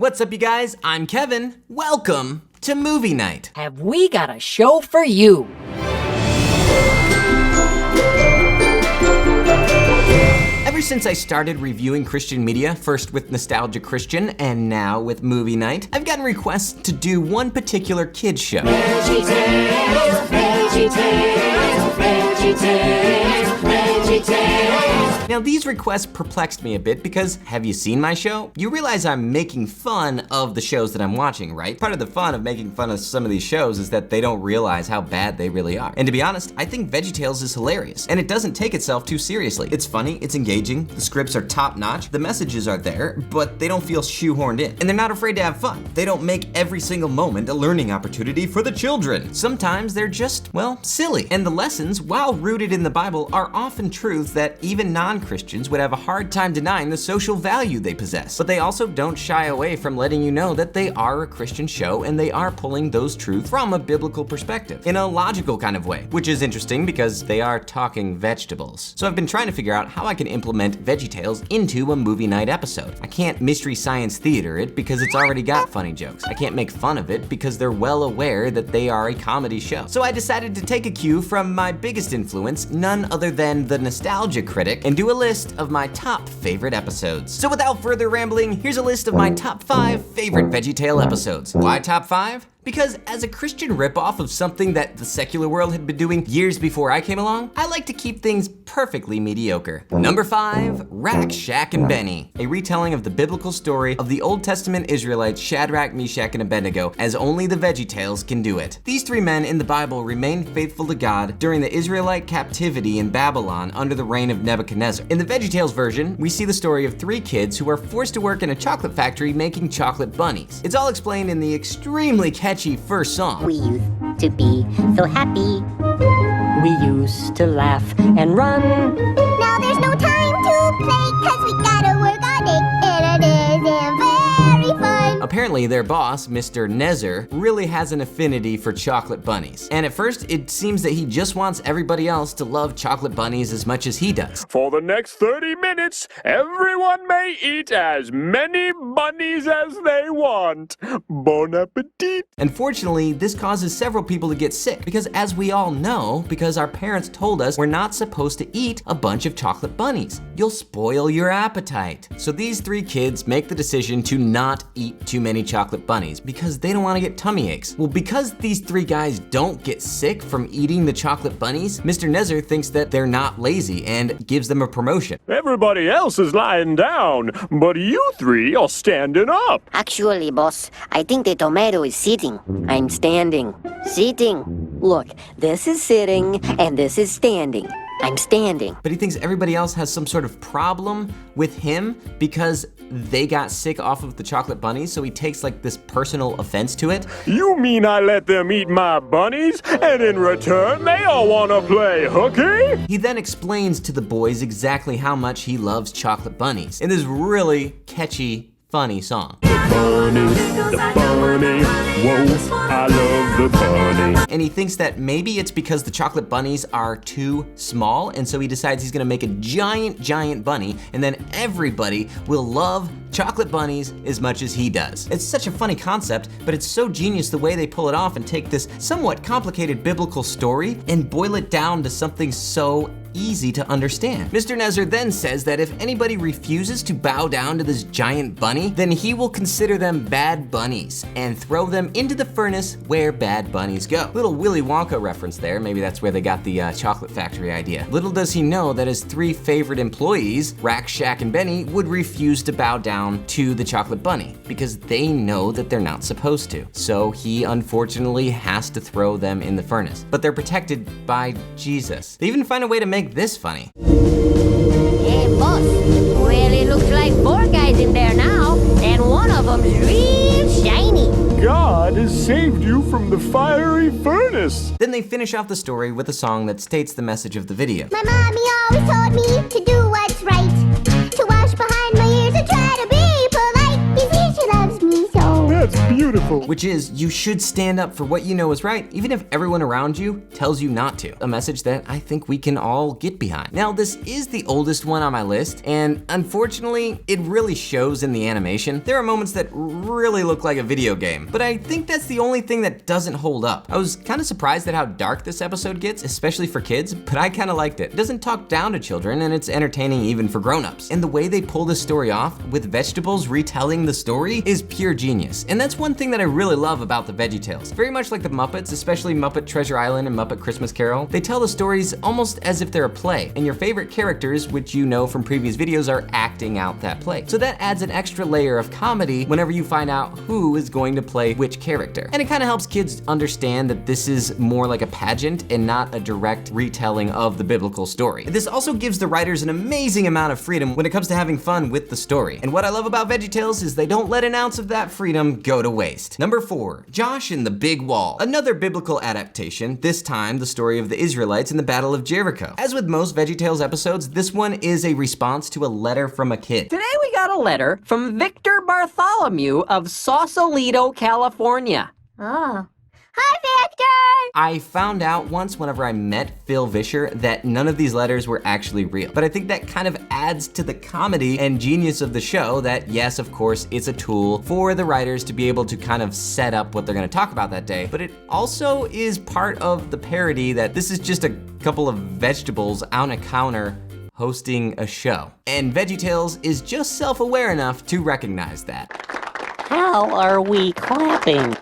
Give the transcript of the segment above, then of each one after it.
What's up, you guys? I'm Kevin. Welcome to Movie Night. Have we got a show for you? Ever since I started reviewing Christian media, first with Nostalgia Christian and now with Movie Night, I've gotten requests to do one particular kids show. VeggieTales, VeggieTales, VeggieTales, VeggieTales. Now these requests perplexed me a bit because, have you seen my show? You realize I'm making fun of the shows that I'm watching, right? Part of the fun of making fun of some of these shows is that they don't realize how bad they really are. And to be honest, I think VeggieTales is hilarious, and it doesn't take itself too seriously. It's funny, it's engaging, the scripts are top-notch, the messages are there, but they don't feel shoehorned in. And they're not afraid to have fun. They don't make every single moment a learning opportunity for the children. Sometimes they're just, well, silly. And the lessons, while rooted in the Bible, are often truths that even non-Christians would have a hard time denying the social value they possess. But they also don't shy away from letting you know that they are a Christian show and they are pulling those truths from a biblical perspective, in a logical kind of way, which is interesting because they are talking vegetables. So I've been trying to figure out how I can implement VeggieTales into a Movie Night episode. I can't Mystery Science Theater it because it's already got funny jokes. I can't make fun of it because they're well aware that they are a comedy show. So I decided to take a cue from my biggest influence, none other than the Nostalgia Critic, and do a list of my top favorite episodes. So without further rambling, here's a list of my top 5 favorite VeggieTale episodes. Why top 5? Because as a Christian ripoff of something that the secular world had been doing years before I came along, I like to keep things perfectly mediocre. Number 5, Rack, Shack, and Benny, a retelling of the biblical story of the Old Testament Israelites Shadrach, Meshach, and Abednego, as only the VeggieTales can do it. These 3 men in the Bible remained faithful to God during the Israelite captivity in Babylon under the reign of Nebuchadnezzar. In the VeggieTales version, we see the story of 3 kids who are forced to work in a chocolate factory making chocolate bunnies. It's all explained in the extremely catchy first song. We used to be so happy. We used to laugh and run. Now there's no time to play, 'cause we gotta work all day, and it isn't very fun. Apparently their boss, Mr. Nezer, really has an affinity for chocolate bunnies. And at first, it seems that he just wants everybody else to love chocolate bunnies as much as he does. For the next 30 minutes, everyone may eat as many bunnies as they want. Bon appetit. Unfortunately, this causes several people to get sick because, as we all know, because our parents told us we're not supposed to eat a bunch of chocolate bunnies. You'll spoil your appetite. So these 3 kids make the decision to not eat too many chocolate bunnies because they don't want to get tummy aches. Well, because these 3 guys don't get sick from eating the chocolate bunnies, Mr. Nezer thinks that they're not lazy and gives them a promotion. Everybody else is lying down, but you 3 are standing up. Actually, boss, I think the tomato is sitting. I'm standing. Sitting. Look, this is sitting and this is standing. I'm standing. But he thinks everybody else has some sort of problem with him because they got sick off of the chocolate bunnies, so he takes like this personal offense to it. You mean I let them eat my bunnies, and in return they all want to play hooky? He then explains to the boys exactly how much he loves chocolate bunnies in this really catchy, funny song. The bunny, whoa, I love the bunny. And he thinks that maybe it's because the chocolate bunnies are too small, and so he decides he's gonna make a giant bunny, and then everybody will love chocolate bunnies as much as he does. It's such a funny concept, but it's so genius the way they pull it off and take this somewhat complicated biblical story and boil it down to something so easy to understand. Mr. Nezer then says that if anybody refuses to bow down to this giant bunny, then he will consider them bad bunnies and throw them into the furnace where bad bunnies go. Little Willy Wonka reference there. Maybe that's where they got the chocolate factory idea. Little does he know that his 3 favorite employees, Rack, Shack, and Benny, would refuse to bow down to the chocolate bunny because they know that they're not supposed to. So he unfortunately has to throw them in the furnace. But they're protected by Jesus. They even find a way to make this funny. Hey, boss. Well, it looks like 4 guys in there now, and one of them's real shiny. God has saved you from the fiery furnace. Then they finish off the story with a song that states the message of the video. My mommy always told me to do what's right, to wash behind my ears and try to be polite. You see, she loves me so. That's beautiful. beautiful. Which is, you should stand up for what you know is right, even if everyone around you tells you not to. A message that I think we can all get behind. Now, this is the oldest one on my list, and unfortunately, it really shows in the animation. There are moments that really look like a video game, but I think that's the only thing that doesn't hold up. I was kind of surprised at how dark this episode gets, especially for kids, but I kind of liked it. It doesn't talk down to children, and it's entertaining even for grown-ups. And the way they pull this story off, with vegetables retelling the story, is pure genius. And that's one thing that I really love about the VeggieTales. Very much like the Muppets, especially Muppet Treasure Island and Muppet Christmas Carol, they tell the stories almost as if they're a play, and your favorite characters, which you know from previous videos, are acting out that play. So that adds an extra layer of comedy whenever you find out who is going to play which character. And it kind of helps kids understand that this is more like a pageant and not a direct retelling of the biblical story. This also gives the writers an amazing amount of freedom when it comes to having fun with the story. And what I love about VeggieTales is they don't let an ounce of that freedom go to waste. Number 4, Josh and the Big Wall. Another biblical adaptation, this time the story of the Israelites in the Battle of Jericho. As with most VeggieTales episodes, this one is a response to a letter from a kid. Today we got a letter from Victor Bartholomew of Sausalito, California. Oh. Hi, Victor! I found out once whenever I met Phil Vischer that none of these letters were actually real. But I think that kind of adds to the comedy and genius of the show that, yes, of course, it's a tool for the writers to be able to kind of set up what they're gonna talk about that day. But it also is part of the parody that this is just a couple of vegetables on a counter hosting a show. And VeggieTales is just self-aware enough to recognize that. How are we clapping?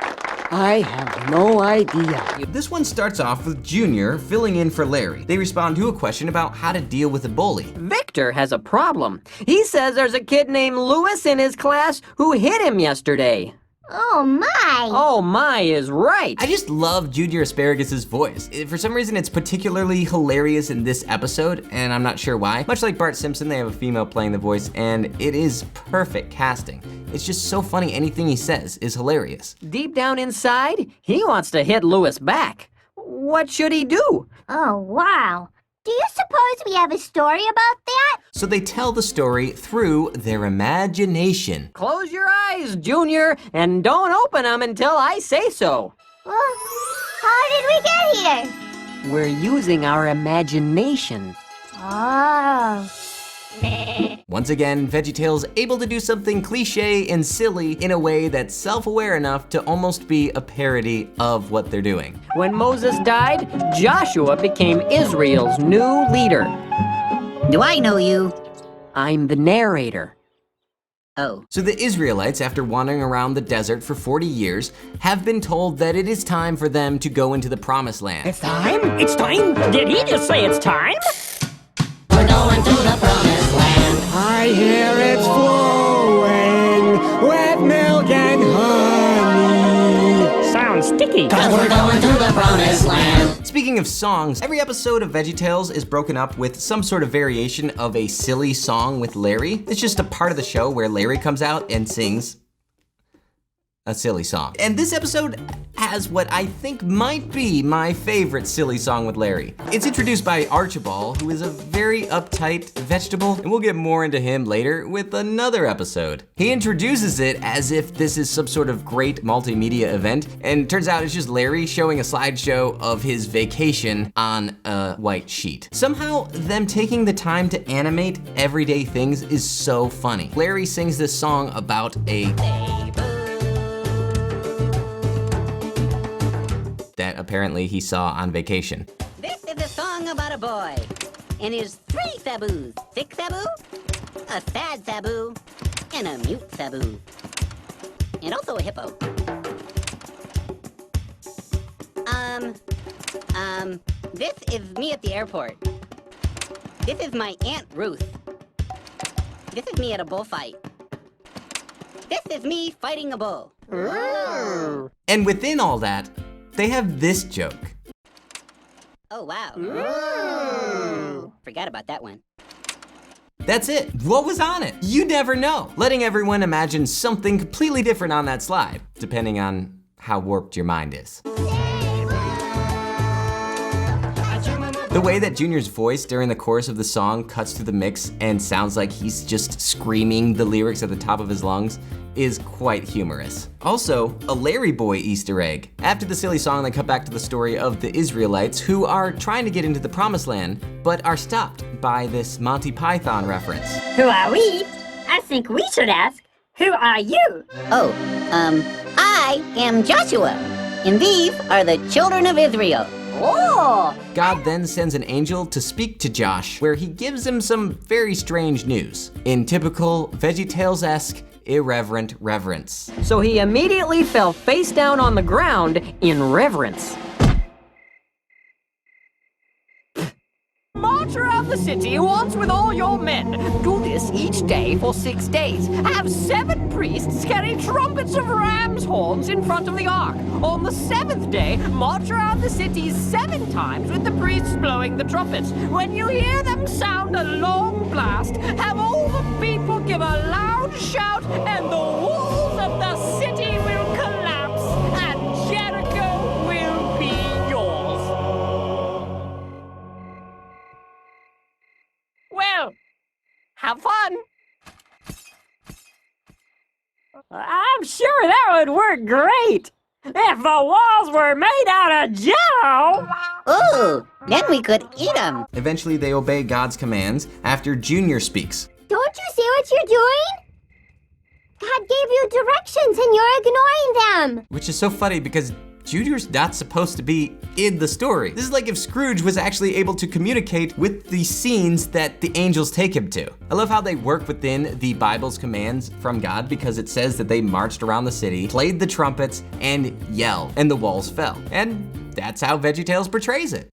I have no idea. This one starts off with Junior filling in for Larry. They respond to a question about how to deal with a bully. Victor has a problem. He says there's a kid named Louis in his class who hit him yesterday. Oh, my! Oh, my is right. I just love Junior Asparagus' voice. For some reason, it's particularly hilarious in this episode, and I'm not sure why. Much like Bart Simpson, they have a female playing the voice, and it is perfect casting. It's just so funny, anything he says is hilarious. Deep down inside, he wants to hit Louis back. What should he do? Oh, wow. Do you suppose we have a story about that? So they tell the story through their imagination. Close your eyes, Junior, and don't open them until I say so. Well, how did we get here? We're using our imagination. Oh. Once again, VeggieTales able to do something cliche and silly in a way that's self-aware enough to almost be a parody of what they're doing. When Moses died, Joshua became Israel's new leader. Do I know you? I'm the narrator. Oh. So the Israelites, after wandering around the desert for 40 years, have been told that it is time for them to go into the promised land. It's time? It's time? Did he just say it's time? We're going to the promised land. I hear it's flowing with milk and honey. Sounds sticky. 'Cause we're going to the promised land. Speaking of songs, every episode of VeggieTales is broken up with some sort of variation of a silly song with Larry. It's just a part of the show where Larry comes out and sings a silly song. And this episode has what I think might be my favorite silly song with Larry. It's introduced by Archibald, who is a very uptight vegetable, and we'll get more into him later with another episode. He introduces it as if this is some sort of great multimedia event, and turns out it's just Larry showing a slideshow of his vacation on a white sheet. Somehow, them taking the time to animate everyday things is so funny. Larry sings this song about that apparently he saw on vacation. This is a song about a boy and his 3 Sabus. Sick Sabu, a sad Sabu, and a mute Sabu. And also a hippo. This is me at the airport. This is my Aunt Ruth. This is me at a bullfight. This is me fighting a bull. And within all that, they have this joke. Oh, wow. Forgot about that one. That's it. What was on it? You never know. Letting everyone imagine something completely different on that slide, depending on how warped your mind is. The way that Junior's voice during the chorus of the song cuts through the mix and sounds like he's just screaming the lyrics at the top of his lungs is quite humorous. Also, a Larry Boy Easter egg. After the silly song, they cut back to the story of the Israelites who are trying to get into the Promised Land, but are stopped by this Monty Python reference. Who are we? I think we should ask, who are you? Oh, I am Joshua, and these are the children of Israel. Oh! God then sends an angel to speak to Josh, where he gives him some very strange news, in typical VeggieTales-esque irreverent reverence. So he immediately fell face down on the ground in reverence. March around the city once with all your men. Do this each day for 6 days. Have 7 priests carry trumpets of ram's horns in front of the ark. On the 7th day, march around the city 7 times with the priests blowing the trumpets. When you hear them sound a long blast, have all the people give a loud shout, and the walls of the city will collapse, and Jericho will be yours. Well, have fun. I'm sure that would work great if the walls were made out of jello. Ooh, then we could eat them. Eventually, they obey God's commands after Junior speaks. Don't you see what you're doing? God gave you directions and you're ignoring them. Which is so funny because Junior's not supposed to be in the story. This is like if Scrooge was actually able to communicate with the scenes that the angels take him to. I love how they work within the Bible's commands from God because it says that they marched around the city, played the trumpets, and yelled, and the walls fell. And that's how VeggieTales portrays it.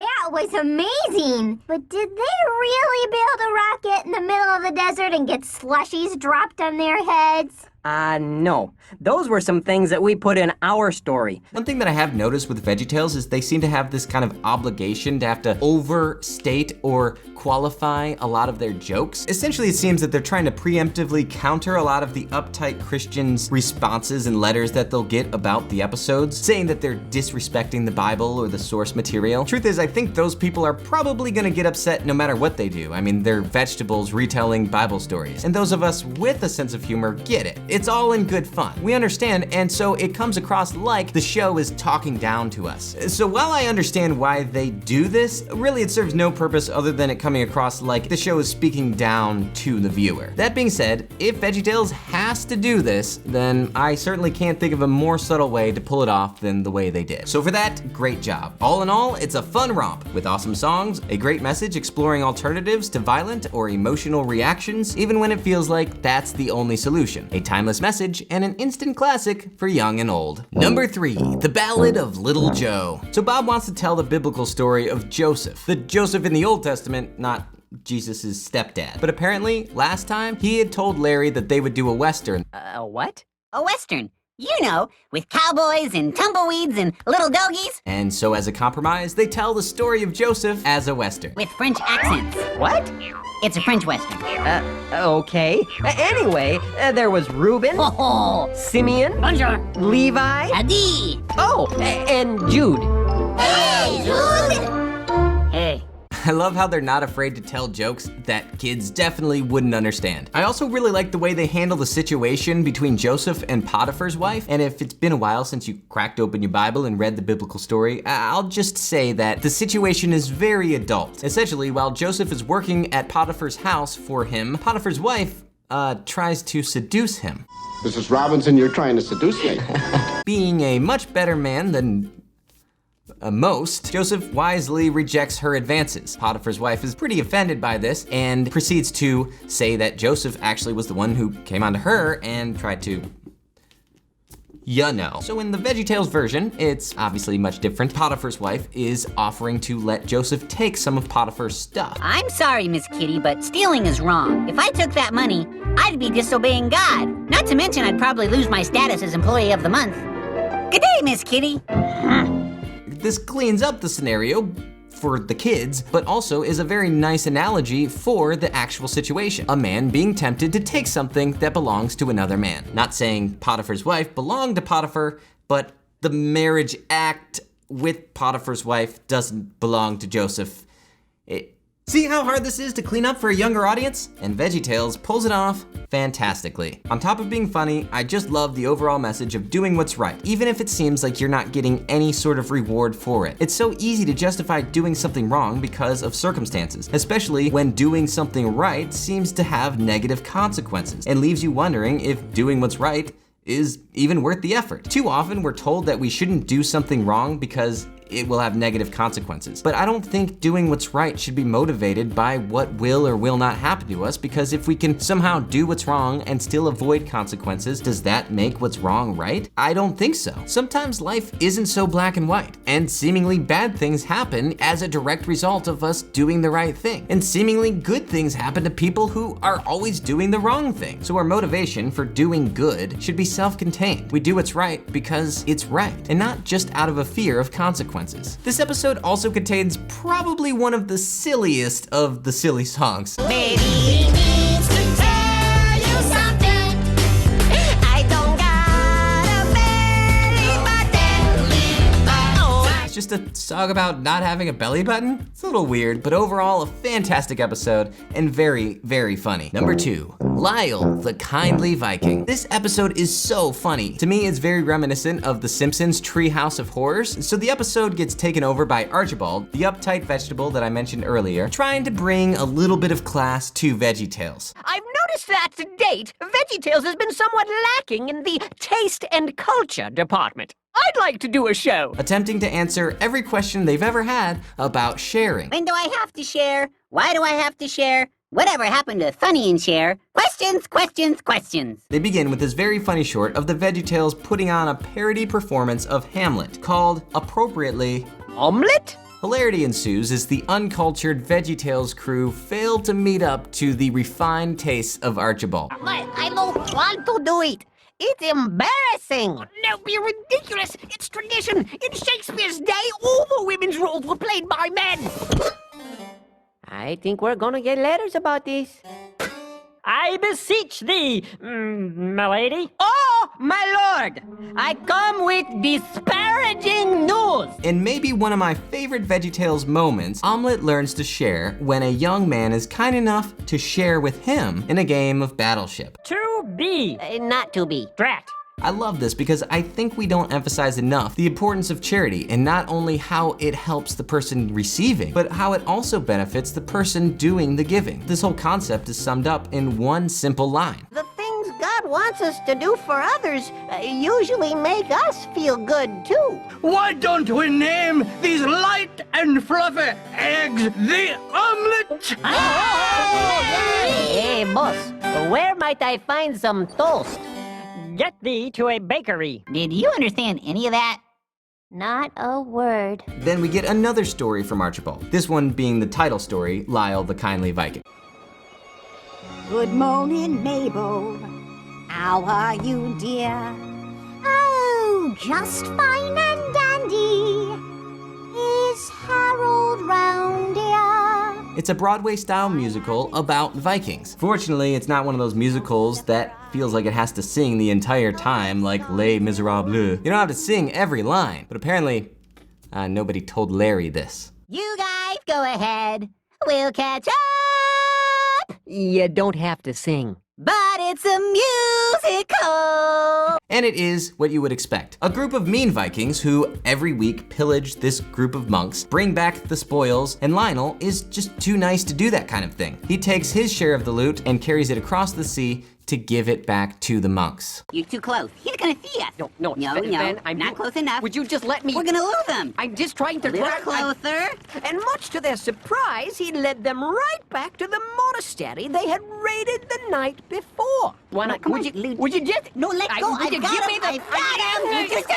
That was amazing! But did they really build a rocket in the middle of the desert and get slushies dropped on their heads? No. Those were some things that we put in our story. One thing that I have noticed with VeggieTales is they seem to have this kind of obligation to have to overstate or qualify a lot of their jokes. Essentially, it seems that they're trying to preemptively counter a lot of the uptight Christians' responses and letters that they'll get about the episodes, saying that they're disrespecting the Bible or the source material. Truth is, I think those people are probably gonna get upset no matter what they do. I mean, they're vegetables retelling Bible stories. And those of us with a sense of humor get it. It's all in good fun. We understand, and so it comes across like the show is talking down to us. So while I understand why they do this, really it serves no purpose other than it coming across like the show is speaking down to the viewer. That being said, if VeggieTales has to do this, then I certainly can't think of a more subtle way to pull it off than the way they did. So for that, great job. All in all, it's a fun romp with awesome songs, a great message exploring alternatives to violent or emotional reactions, even when it feels like that's the only solution. A timeless message and an instant classic for young and old. Number 3, The Ballad of Little Joe. So Bob wants to tell the biblical story of Joseph. The Joseph in the Old Testament, not Jesus' stepdad. But apparently, last time, he had told Larry that they would do a Western. What? A Western, you know, with cowboys and tumbleweeds and little doggies. And so as a compromise, they tell the story of Joseph as a Western. With French accents. What? It's a French Western. Okay. Anyway, there was Reuben, Ho ho! Simeon, Bonjour! Levi, Adi! oh, and Jude. Hey, Jude! Hey. I love how they're not afraid to tell jokes that kids definitely wouldn't understand. I also really like the way they handle the situation between Joseph and Potiphar's wife. And if it's been a while since you cracked open your Bible and read the biblical story, I'll just say that the situation is very adult. Essentially, while Joseph is working at Potiphar's house for him, Potiphar's wife tries to seduce him. Mrs. Robinson, you're trying to seduce me. Being a much better man than most, Joseph wisely rejects her advances. Potiphar's wife is pretty offended by this and proceeds to say that Joseph actually was the one who came onto her and tried to, So in the VeggieTales version, it's obviously much different. Potiphar's wife is offering to let Joseph take some of Potiphar's stuff. I'm sorry, Miss Kitty, but stealing is wrong. If I took that money, I'd be disobeying God. Not to mention I'd probably lose my status as Employee of the Month. Good day, Miss Kitty. this cleans up the scenario for the kids, but also is a very nice analogy for the actual situation. A man being tempted to take something that belongs to another man. Not saying Potiphar's wife belonged to Potiphar, but the marriage act with Potiphar's wife doesn't belong to Joseph. See how hard this is to clean up for a younger audience? And VeggieTales pulls it off fantastically. On top of being funny, I just love the overall message of doing what's right, even if it seems like you're not getting any sort of reward for it. It's so easy to justify doing something wrong because of circumstances, especially when doing something right seems to have negative consequences and leaves you wondering if doing what's right is even worth the effort. Too often we're told that we shouldn't do something wrong because it will have negative consequences. But I don't think doing what's right should be motivated by what will or will not happen to us, because if we can somehow do what's wrong and still avoid consequences, does that make what's wrong right? I don't think so. Sometimes life isn't so black and white, and seemingly bad things happen as a direct result of us doing the right thing. And seemingly good things happen to people who are always doing the wrong thing. So our motivation for doing good should be self-contained. We do what's right because it's right, and not just out of a fear of consequences. This episode also contains probably one of the silliest of the silly songs. Baby needs to tell you something. I don't got a belly button. It's just a song about not having a belly button? It's a little weird, but overall a fantastic episode and very, very funny. Number 2, Lyle, the kindly Viking. This episode is so funny. To me, it's very reminiscent of The Simpsons' Treehouse of Horrors. So the episode gets taken over by Archibald, the uptight vegetable that I mentioned earlier, trying to bring a little bit of class to VeggieTales. I've noticed that to date, VeggieTales has been somewhat lacking in the taste and culture department. I'd like to do a show. Attempting to answer every question they've ever had about sharing. When do I have to share? Why do I have to share? Whatever happened to Funny and Share? Questions, questions, questions. They begin with this very funny short of the VeggieTales putting on a parody performance of Hamlet called, appropriately, Omelette? Hilarity ensues as the uncultured VeggieTales crew fail to meet up to the refined tastes of Archibald. I don't want to do it. It's embarrassing. No, be ridiculous. It's tradition. In Shakespeare's day, all the women's roles were played by men. I think we're gonna get letters about this. I beseech thee, my lady. Oh, my lord! I come with disparaging news. In maybe one of my favorite VeggieTales moments, Omelette learns to share when a young man is kind enough to share with him in a game of Battleship. To be. Not to be. Drat. I love this because I think we don't emphasize enough the importance of charity, and not only how it helps the person receiving, but how it also benefits the person doing the giving. This whole concept is summed up in one simple line. The things God wants us to do for others usually make us feel good too. Why don't we name these light and fluffy eggs the omelet? Hey, boss, where might I find some toast? Get thee to a bakery. Did you understand any of that? Not a word. Then we get another story from Archibald, this one being the title story, Lyle the Kindly Viking. Good morning, Mabel. How are you, dear? Oh, just fine and dandy. Is Harold round here? It's a Broadway-style musical about Vikings. Fortunately, it's not one of those musicals that feels like it has to sing the entire time, like Les Miserables. You don't have to sing every line, but apparently, nobody told Larry this. You guys go ahead. We'll catch up. You don't have to sing. But it's a musical. And it is what you would expect. A group of mean Vikings who every week pillage this group of monks, bring back the spoils, and Lionel is just too nice to do that kind of thing. He takes his share of the loot and carries it across the sea to give it back to the monks. You're too close. He's gonna see us. No, Ben, I'm not close enough. Would you just let me? We're gonna lose him. I'm just trying to A little closer. And much to their surprise, he led them right back to the monastery they had raided the night before. Why not? Come Would on, you just? No, let go. Would you I got give him. me the? I got him. You just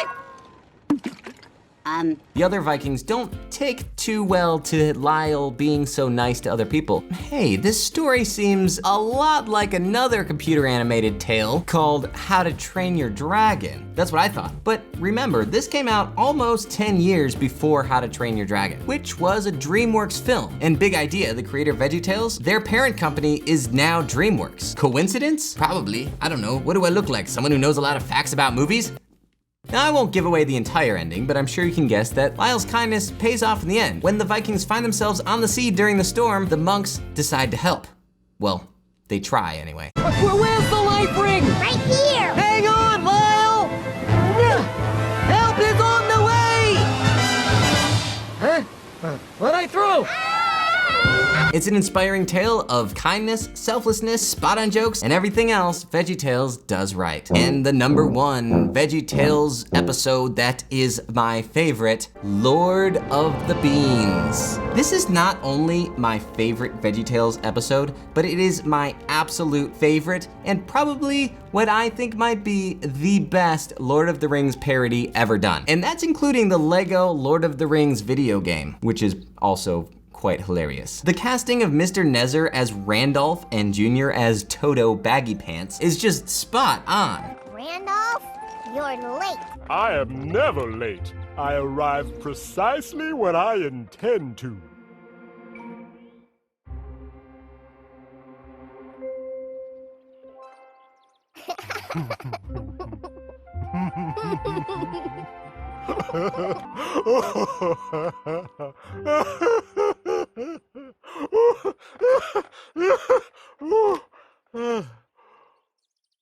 The other Vikings don't take too well to Lyle being so nice to other people. Hey, this story seems a lot like another computer animated tale called How to Train Your Dragon. That's what I thought. But remember, this came out almost 10 years before How to Train Your Dragon, which was a DreamWorks film. And big idea, the creator of VeggieTales, their parent company is now DreamWorks. Coincidence? Probably. I don't know. What do I look like? Someone who knows a lot of facts about movies? Now, I won't give away the entire ending, but I'm sure you can guess that Lyle's kindness pays off in the end. When the Vikings find themselves on the sea during the storm, the monks decide to help. Well, they try anyway. Where's the life ring? Right here! Hang on, Lyle! Help is on the way! Huh? What'd I throw? It's an inspiring tale of kindness, selflessness, spot-on jokes, and everything else VeggieTales does right. And the #1 VeggieTales episode that is my favorite, Lord of the Beans. This is not only my favorite VeggieTales episode, but it is my absolute favorite and probably what I think might be the best Lord of the Rings parody ever done. And that's including the Lego Lord of the Rings video game, which is also quite hilarious. The casting of Mr. Nezer as Randolph and Junior as Toto Baggy Pants is just spot on. Randolph, you're late. I am never late. I arrive precisely when I intend to.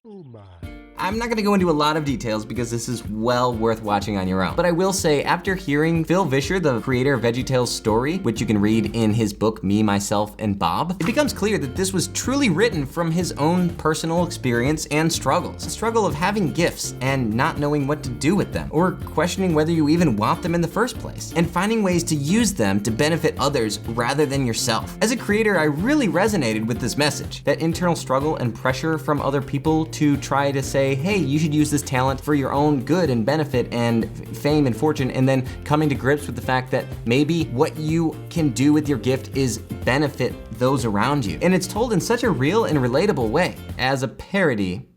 Oh my. I'm not gonna go into a lot of details because this is well worth watching on your own. But I will say, after hearing Phil Vischer, the creator of VeggieTales' story, which you can read in his book, Me, Myself, and Bob, it becomes clear that this was truly written from his own personal experience and struggles. The struggle of having gifts and not knowing what to do with them, or questioning whether you even want them in the first place, and finding ways to use them to benefit others rather than yourself. As a creator, I really resonated with this message, that internal struggle and pressure from other people to try to say, hey, you should use this talent for your own good and benefit and fame and fortune, and then coming to grips with the fact that maybe what you can do with your gift is benefit those around you. And it's told in such a real and relatable way, as a parody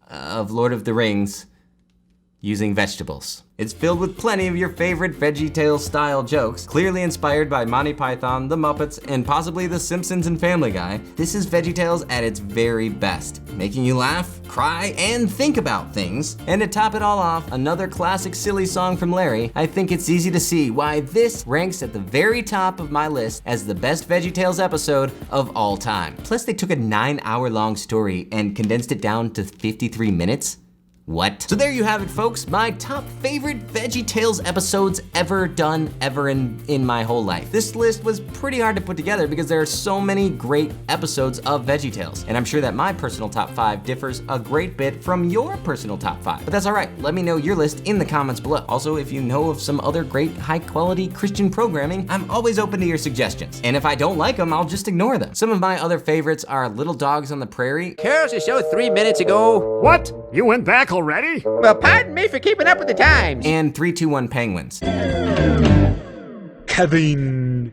of Lord of the Rings using vegetables. It's filled with plenty of your favorite VeggieTales style jokes, clearly inspired by Monty Python, The Muppets, and possibly The Simpsons and Family Guy. This is VeggieTales at its very best, making you laugh, cry, and think about things. And to top it all off, another classic silly song from Larry. I think it's easy to see why this ranks at the very top of my list as the best VeggieTales episode of all time. Plus, they took a 9-hour-long story and condensed it down to 53 minutes. What? So there you have it, folks. My top favorite VeggieTales episodes ever done, ever in my whole life. This list was pretty hard to put together because there are so many great episodes of VeggieTales. And I'm sure that my personal top 5 differs a great bit from your personal top 5. But that's all right. Let me know your list in the comments below. Also, if you know of some other great high-quality Christian programming, I'm always open to your suggestions. And if I don't like them, I'll just ignore them. Some of my other favorites are Little Dogs on the Prairie. Carols the show 3 minutes ago. What? You went back already? Well, pardon me for keeping up with the times. And 3-2-1 Penguins. Kevin.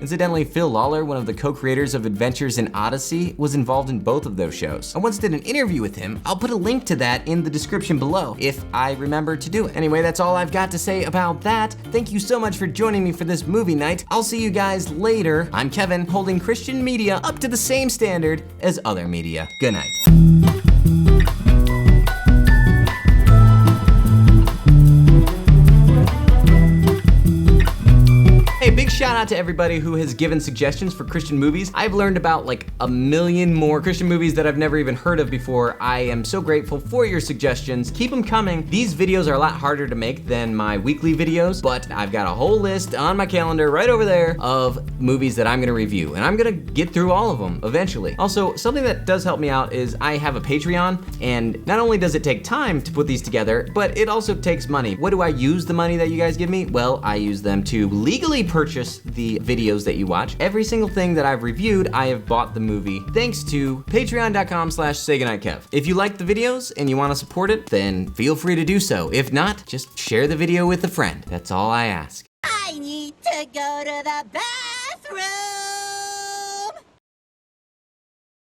Incidentally, Phil Lawler, one of the co-creators of Adventures in Odyssey, was involved in both of those shows. I once did an interview with him. I'll put a link to that in the description below if I remember to do it. Anyway, that's all I've got to say about that. Thank you so much for joining me for this movie night. I'll see you guys later. I'm Kevin, holding Christian media up to the same standard as other media. Good night. Hey, big shout out to everybody who has given suggestions for Christian movies. I've learned about like 1 million more Christian movies that I've never even heard of before. I am so grateful for your suggestions. Keep them coming. These videos are a lot harder to make than my weekly videos, but I've got a whole list on my calendar right over there of movies that I'm gonna review, and I'm gonna get through all of them eventually. Also, something that does help me out is I have a Patreon, and not only does it take time to put these together, but it also takes money. What do I use the money that you guys give me? Well, I use them to legally purchase the videos that you watch. Every single thing that I've reviewed, I have bought the movie thanks to patreon.com/SayGoodnightKev. If you like the videos and you want to support it, then feel free to do so. If not, just share the video with a friend. That's all I ask. I need to go to the bathroom.